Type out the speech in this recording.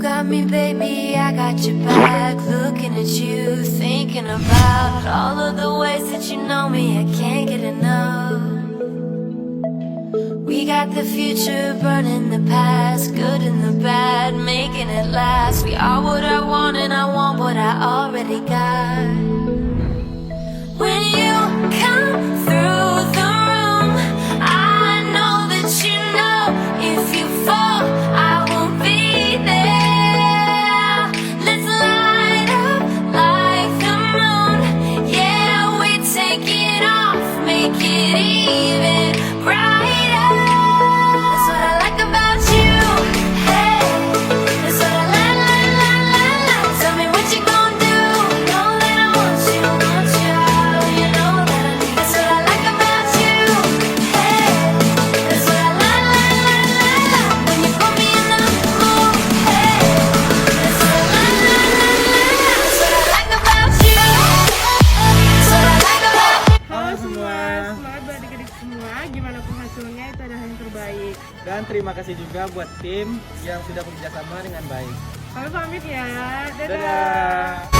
got me, baby, I got your back. Looking at you, thinking about all of the ways that you know me, I can't get enough. We got the future burning the past, good and the bad, making it last. We are what I want and I want what I already got. When you come through the room, I know that you know if you fall, I will be there. Let's light up like the moon. Yeah, we take it off, make it even brighter. That's what I like about you. Hey, that's what I like. Tell me what you gonna do. Know that I want you, you know that I need. That's what I like about you. Hey, that's what I like. When you put me in the mood. Hey, that's what I like. That's what I like about you. That's what I like about you. Halo semua, semangat buat adik-adik semua. Gimana pun hasilnya itu adalah yang terbaik. Dan terima kasih juga buat tim yang sudah bekerja sama dengan baik. Kami pamit ya, dadah. Dadah.